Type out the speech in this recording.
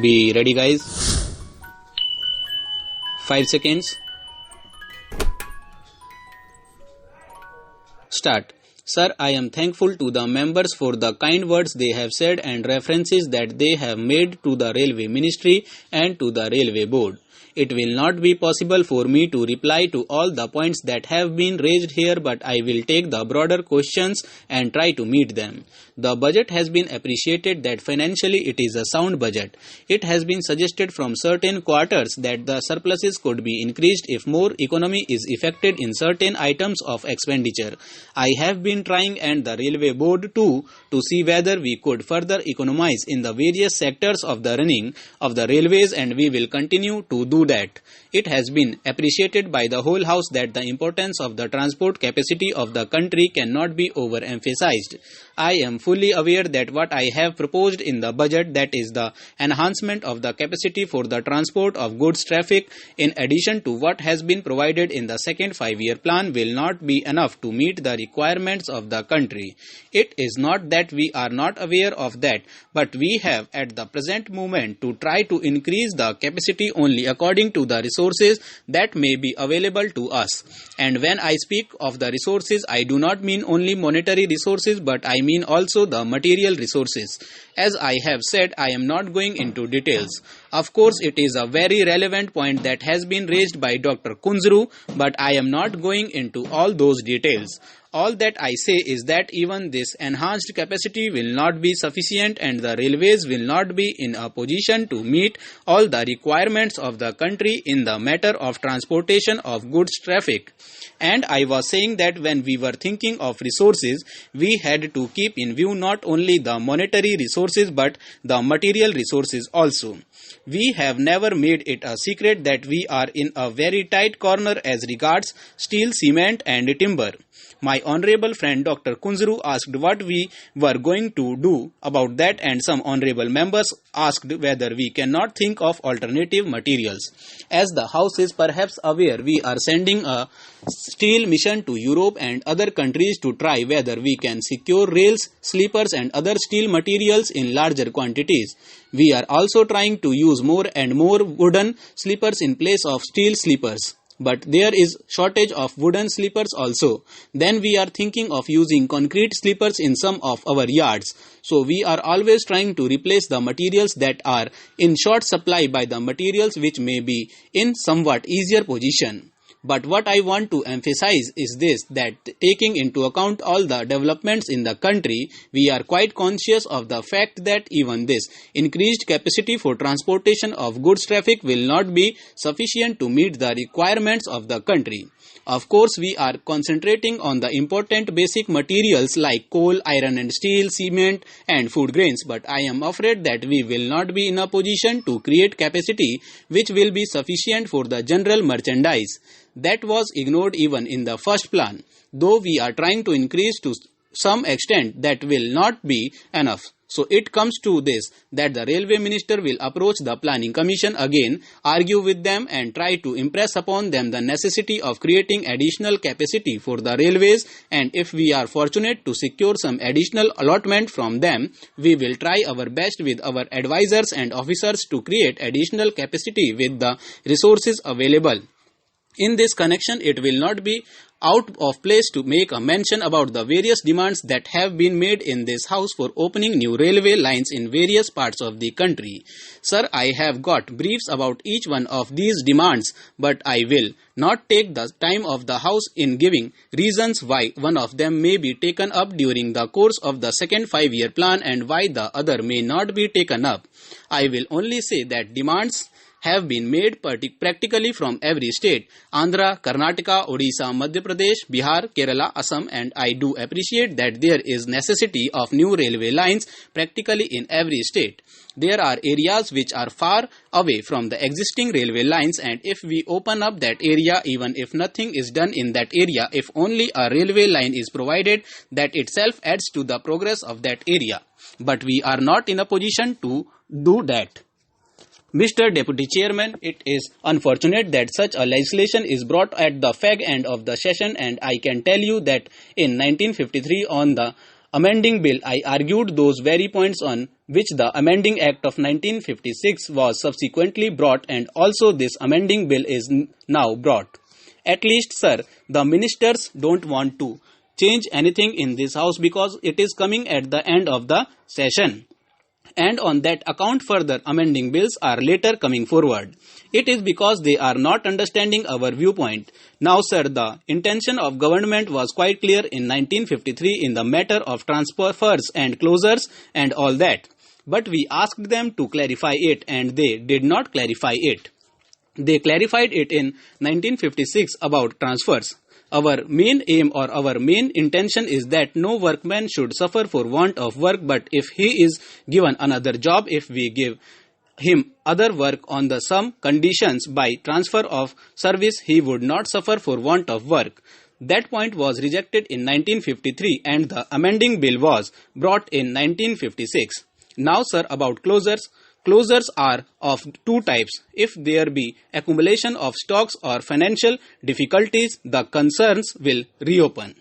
Be ready, guys. 5 seconds. Start. Sir, I am thankful to the members for the kind words they have said and references that they have made to the Railway Ministry and to the Railway Board. It will not be possible for me to reply to all the points that have been raised here, but I will take the broader questions and try to meet them. The budget has been appreciated that financially it is a sound budget. It has been suggested from certain quarters that the surpluses could be increased if more economy is effected in certain items of expenditure. I have been trying, and the Railway Board too, to see whether we could further economize in the various sectors of the running of the railways, and we will continue to do that. It has been appreciated by the whole House that the importance of the transport capacity of the country cannot be overemphasized. I am fully aware that what I have proposed in the budget, that is the enhancement of the capacity for the transport of goods traffic, in addition to what has been provided in the second 5-year plan, will not be enough to meet the requirements of the country. It is not that we are not aware of that, but we have at the present moment to try to increase the capacity only according to the resources that may be available to us. And when I speak of the resources, I do not mean only monetary resources, but I mean also the material resources. As I have said, I am not going into details. Of course, it is a very relevant point that has been raised by Dr. Kunzru, but I am not going into all those details. All that I say is that even this enhanced capacity will not be sufficient, and the railways will not be in a position to meet all the requirements of the country in the matter of transportation of goods traffic. And I was saying that when we were thinking of resources, we had to keep in view not only the monetary resources but the material resources also. We have never made it a secret that we are in a very tight corner as regards steel, cement and timber. My honorable friend Dr. Kunzru asked what we were going to do about that, and some honorable members asked whether we cannot think of alternative materials. As the House is perhaps aware, we are sending a steel mission to Europe and other countries to try whether we can secure rails, sleepers and other steel materials in larger quantities. We are also trying to use more and more wooden sleepers in place of steel sleepers. But there is shortage of wooden sleepers also. Then we are thinking of using concrete sleepers in some of our yards. So we are always trying to replace the materials that are in short supply by the materials which may be in somewhat easier position. But what I want to emphasize is this, that taking into account all the developments in the country, we are quite conscious of the fact that even this increased capacity for transportation of goods traffic will not be sufficient to meet the requirements of the country. Of course, we are concentrating on the important basic materials like coal, iron and steel, cement and food grains, but I am afraid that we will not be in a position to create capacity which will be sufficient for the general merchandise. That was ignored even in the first plan. Though we are trying to increase to some extent, that will not be enough. So it comes to this, that the Railway Minister will approach the Planning Commission again, argue with them and try to impress upon them the necessity of creating additional capacity for the railways, and if we are fortunate to secure some additional allotment from them, we will try our best with our advisors and officers to create additional capacity with the resources available. In this connection, it will not be out of place to make a mention about the various demands that have been made in this House for opening new railway lines in various parts of the country. Sir, I have got briefs about each one of these demands, but I will not take the time of the House in giving reasons why one of them may be taken up during the course of the second 5-year plan and why the other may not be taken up. I will only say that demands have been made practically from every state: Andhra, Karnataka, Odisha, Madhya Pradesh, Bihar, Kerala, Assam, and I do appreciate that there is necessity of new railway lines practically in every state. There are areas which are far away from the existing railway lines, and if we open up that area, even if nothing is done in that area, if only a railway line is provided, that itself adds to the progress of that area. But we are not in a position to do that. Mr. Deputy Chairman, it is unfortunate that such a legislation is brought at the fag end of the session, and I can tell you that in 1953 on the amending bill, I argued those very points on which the Amending Act of 1956 was subsequently brought, and also this amending bill is now brought. At least, sir, the ministers don't want to change anything in this house because it is coming at the end of the session. And on that account, further amending bills are later coming forward. It is because they are not understanding our viewpoint. Now, sir, the intention of government was quite clear in 1953 in the matter of transfers and closures and all that. But we asked them to clarify it, and they did not clarify it. They clarified it in 1956 about transfers. Our main aim or our main intention is that no workman should suffer for want of work, but if he is given another job, if we give him other work on the some conditions by transfer of service, he would not suffer for want of work. That point was rejected in 1953 and the amending bill was brought in 1956. Now, sir, about closures. Closures are of two types. If there be accumulation of stocks or financial difficulties, the concerns will reopen.